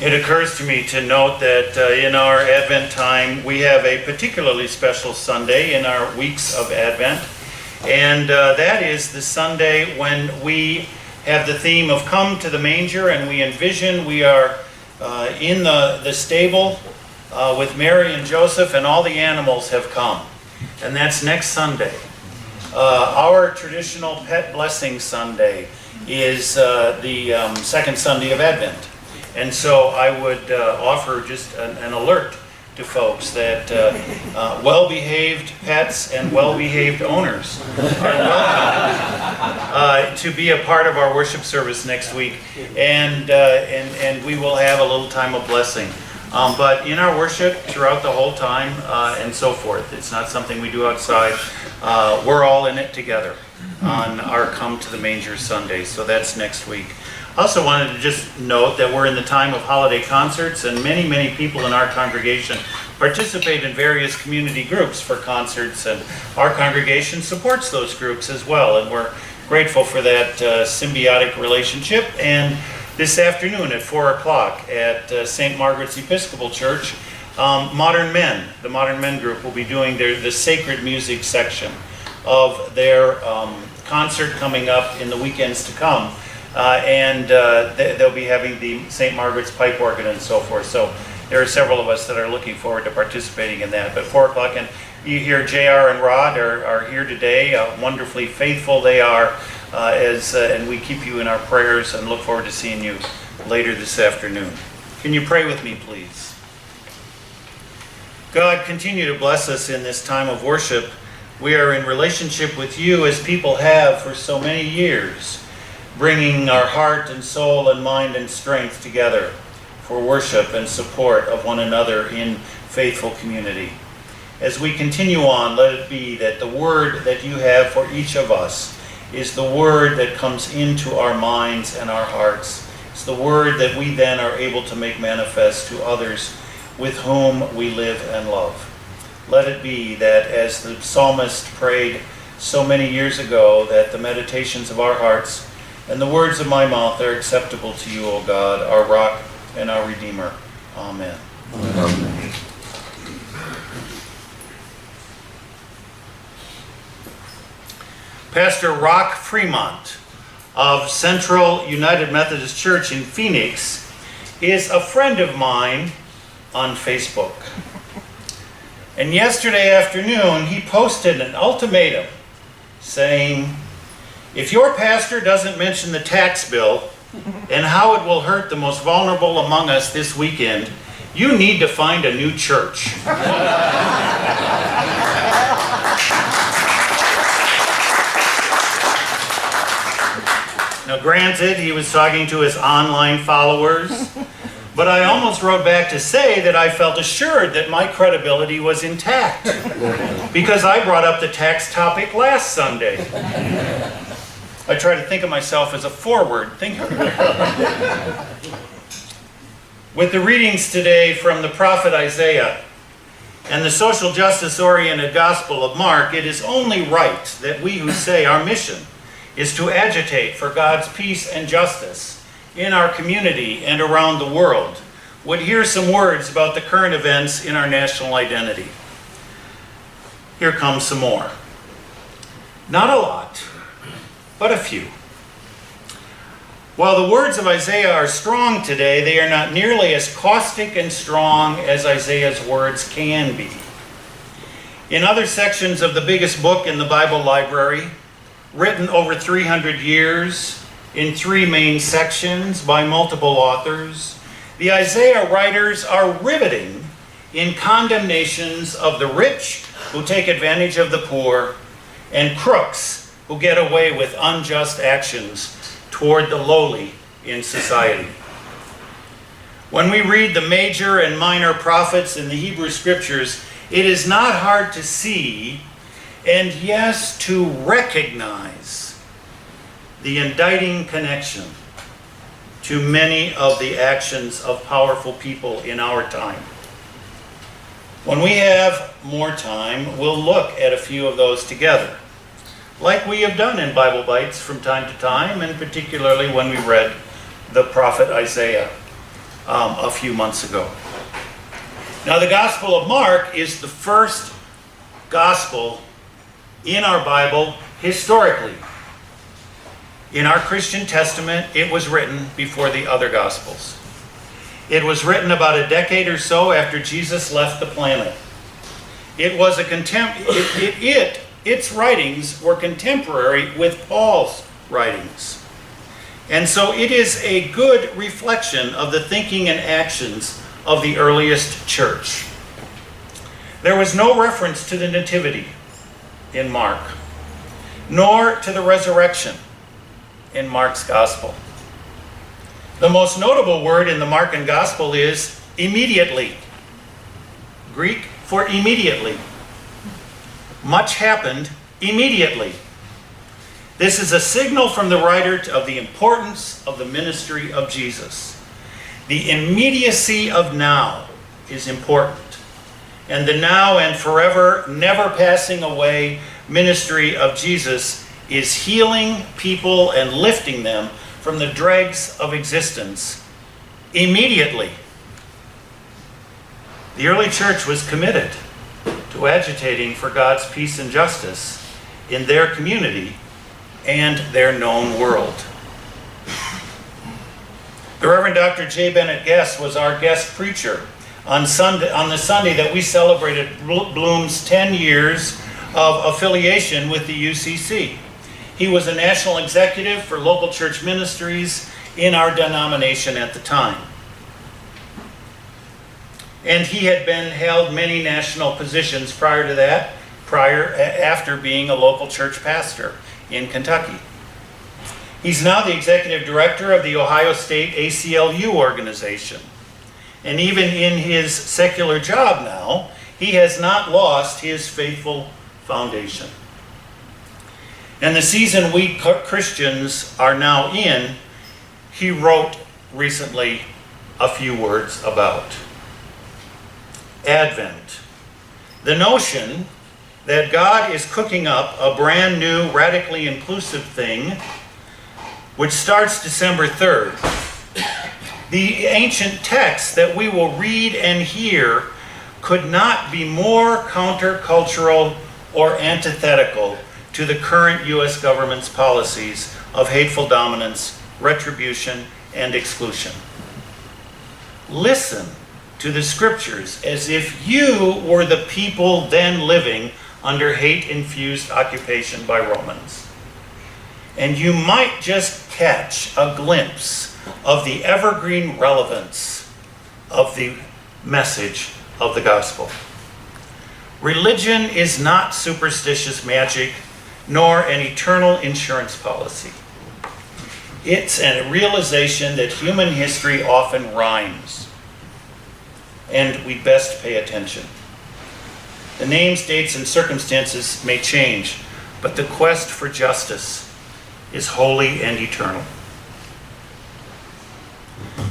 It occurs to me to note that in our Advent time, we have a particularly special Sunday in our weeks of Advent. And that is the Sunday when we have the theme of Come to the Manger, and we envision we are in the stable with Mary and Joseph, and all the animals have come. And that's next Sunday. Our traditional Pet Blessing Sunday is the second Sunday of Advent. And so I would offer just an alert to folks that well-behaved pets and well-behaved owners are welcome to be a part of our worship service next week, and we will have a little time of blessing. But in our worship throughout the whole time and so forth, it's not something we do outside. We're all in it together on our Come to the Manger Sunday, so that's next week. I also wanted to just note that we're in the time of holiday concerts, and many people in our congregation participate in various community groups for concerts, and our congregation supports those groups as well, and we're grateful for that symbiotic relationship. And this afternoon at 4 o'clock at St. Margaret's Episcopal Church, the Modern Men group will be doing the sacred music section of their concert coming up in the weekends to come. And they'll be having the St. Margaret's pipe organ and so forth. So there are several of us that are looking forward to participating in that. But 4 o'clock, and you hear JR and Rod are here today. Wonderfully faithful they are, and we keep you in our prayers and look forward to seeing you later this afternoon. Can you pray with me, please? God, continue to bless us in this time of worship. We are in relationship with you as people have for so many years, bringing our heart and soul and mind and strength together for worship and support of one another in faithful community. As we continue on, let it be that the word that you have for each of us is the word that comes into our minds and our hearts. It's the word that we then are able to make manifest to others with whom we live and love. Let it be that, as the psalmist prayed so many years ago, that the meditations of our hearts and the words of my mouth are acceptable to you, O God, our rock and our Redeemer. Amen. Amen. Pastor Rock Fremont of Central United Methodist Church in Phoenix is a friend of mine on Facebook. And yesterday afternoon, he posted an ultimatum saying, if your pastor doesn't mention the tax bill and how it will hurt the most vulnerable among us this weekend, you need to find a new church. Now, granted, he was talking to his online followers, but I almost wrote back to say that I felt assured that my credibility was intact because I brought up the tax topic last Sunday. I try to think of myself as a forward thinker. With the readings today from the prophet Isaiah and the social justice-oriented Gospel of Mark, it is only right that we who say our mission is to agitate for God's peace and justice in our community and around the world would hear some words about the current events in our national identity. Here comes some more. Not a lot, but a few. While the words of Isaiah are strong today, they are not nearly as caustic and strong as Isaiah's words can be. In other sections of the biggest book in the Bible library, written over 300 years in 3 main sections by multiple authors, the Isaiah writers are riveting in condemnations of the rich who take advantage of the poor and crooks who get away with unjust actions toward the lowly in society. When we read the major and minor prophets in the Hebrew Scriptures, it is not hard to see and yes, to recognize the indicting connection to many of the actions of powerful people in our time. When we have more time, we'll look at a few of those together, like we have done in Bible Bites from time to time, and particularly when we read the prophet Isaiah. a few months ago. Now, the Gospel of Mark is the first gospel in our Bible historically. In our Christian Testament, it was written before the other Gospels. It was written about a decade or so after Jesus left the planet. Its writings were contemporary with Paul's writings. And so it is a good reflection of the thinking and actions of the earliest church. There was no reference to the Nativity in Mark, nor to the resurrection in Mark's Gospel. The most notable word in the Markan Gospel is immediately. Greek for immediately. Much happened immediately. This is a signal from the writer of the importance of the ministry of Jesus. The immediacy of now is important. And the now and forever, never passing away ministry of Jesus is healing people and lifting them from the dregs of existence immediately. The early church was committed to agitating for God's peace and justice in their community and their known world. The Reverend Dr. J. Bennett Guest was our guest preacher on the Sunday that we celebrated Bloom's 10 years of affiliation with the UCC. He was a national executive for local church ministries in our denomination at the time. And he had held many national positions prior to that, after being a local church pastor in Kentucky. He's now the executive director of the Ohio State ACLU organization. And even in his secular job now, he has not lost his faithful foundation. And the season we Christians are now in, he wrote recently a few words about. Advent. The notion that God is cooking up a brand new, radically inclusive thing, which starts December 3rd. The ancient texts that we will read and hear could not be more countercultural or antithetical to the current U.S. government's policies of hateful dominance, retribution, and exclusion. Listen to the scriptures as if you were the people then living under hate-infused occupation by Romans. And you might just catch a glimpse of the evergreen relevance of the message of the gospel. Religion is not superstitious magic, nor an eternal insurance policy. It's a realization that human history often rhymes, and we best pay attention. The names, dates, and circumstances may change, but the quest for justice is holy and eternal.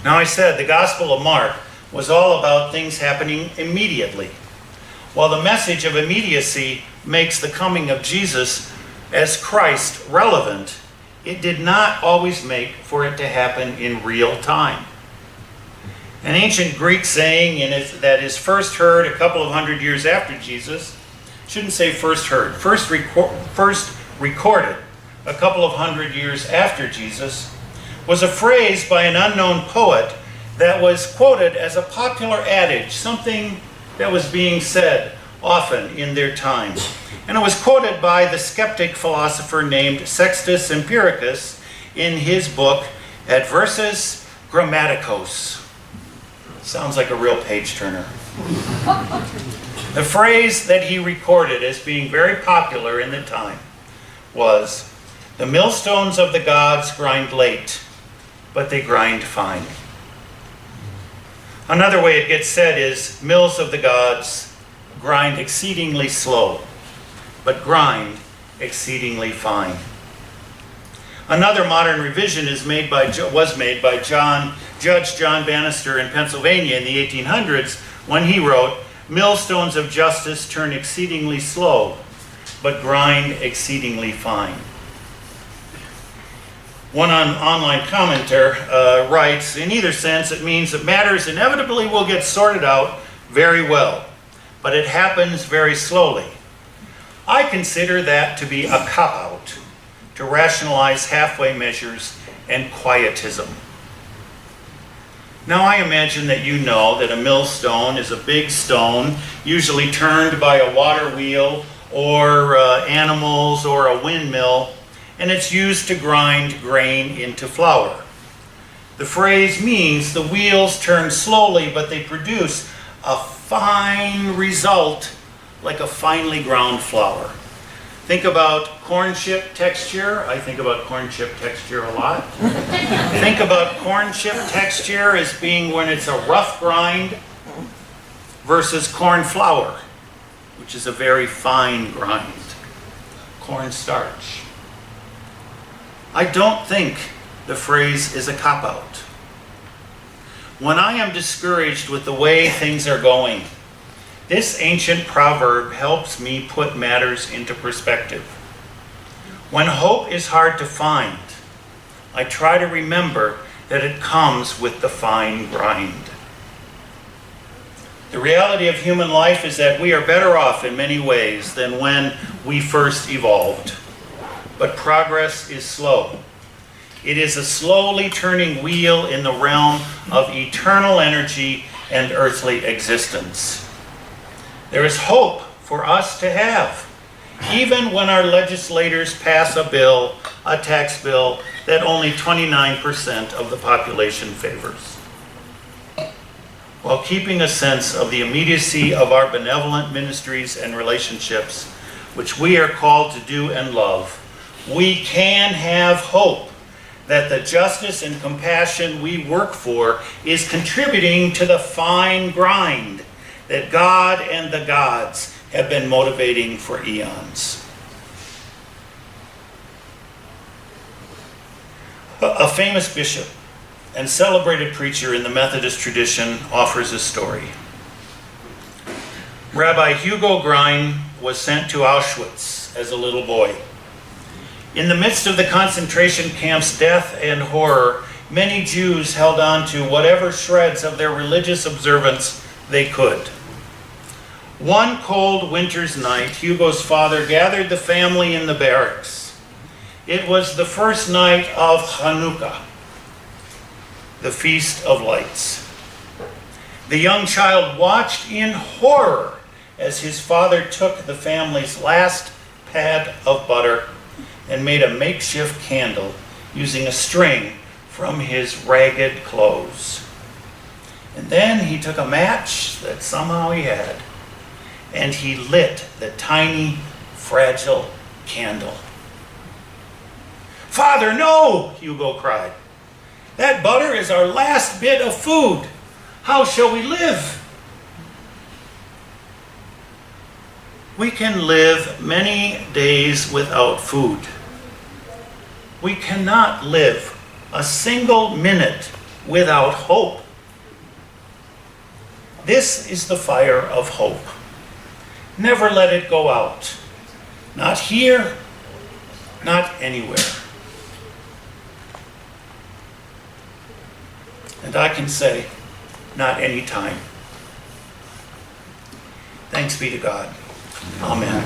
Now, I said the Gospel of Mark was all about things happening immediately. While the message of immediacy makes the coming of Jesus as Christ relevant, it did not always make for it to happen in real time. An ancient Greek saying that is first heard a couple of hundred years after Jesus, shouldn't say first heard, first recorded a couple of hundred years after Jesus, was a phrase by an unknown poet that was quoted as a popular adage, something that was being said often in their time. And it was quoted by the skeptic philosopher named Sextus Empiricus in his book, Adversus Grammaticos. Sounds like a real page-turner. The phrase that he recorded as being very popular in the time was, "The millstones of the gods grind late, but they grind fine." Another way it gets said is, mills of the gods grind exceedingly slow, but grind exceedingly fine. Another modern revision was made by Judge John Bannister in Pennsylvania in the 1800s when he wrote, "Millstones of justice turn exceedingly slow, but grind exceedingly fine." One online commenter writes, in either sense, it means that matters inevitably will get sorted out very well, but it happens very slowly. I consider that to be a cop-out, to rationalize halfway measures and quietism. Now I imagine that you know that a millstone is a big stone, usually turned by a water wheel or animals or a windmill, and it's used to grind grain into flour. The phrase means the wheels turn slowly, but they produce a fine result like a finely ground flour. Think about corn chip texture. I think about corn chip texture a lot. Think about corn chip texture as being when it's a rough grind versus corn flour, which is a very fine grind. Corn starch. I don't think the phrase is a cop-out. When I am discouraged with the way things are going, this ancient proverb helps me put matters into perspective. When hope is hard to find, I try to remember that it comes with the fine grind. The reality of human life is that we are better off in many ways than when we first evolved. But progress is slow. It is a slowly turning wheel in the realm of eternal energy and earthly existence. There is hope for us to have, even when our legislators pass a bill, a tax bill, that only 29% of the population favors. While keeping a sense of the immediacy of our benevolent ministries and relationships, which we are called to do and love, we can have hope that the justice and compassion we work for is contributing to the fine grind that God and the gods have been motivating for eons. A famous bishop and celebrated preacher in the Methodist tradition offers a story. Rabbi Hugo Grein was sent to Auschwitz as a little boy. In the midst of the concentration camp's death and horror, many Jews held on to whatever shreds of their religious observance they could. One cold winter's night, Hugo's father gathered the family in the barracks. It was the first night of Hanukkah, the Feast of Lights. The young child watched in horror as his father took the family's last pad of butter and made a makeshift candle using a string from his ragged clothes. And then he took a match that somehow he had, and he lit the tiny, fragile candle. "Father, no!" Hugo cried. "That butter is our last bit of food. How shall we live?" We can live many days without food. We cannot live a single minute without hope. This is the fire of hope. Never let it go out. Not here, not anywhere. And I can say, not any time. Thanks be to God. Amen.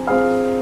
you.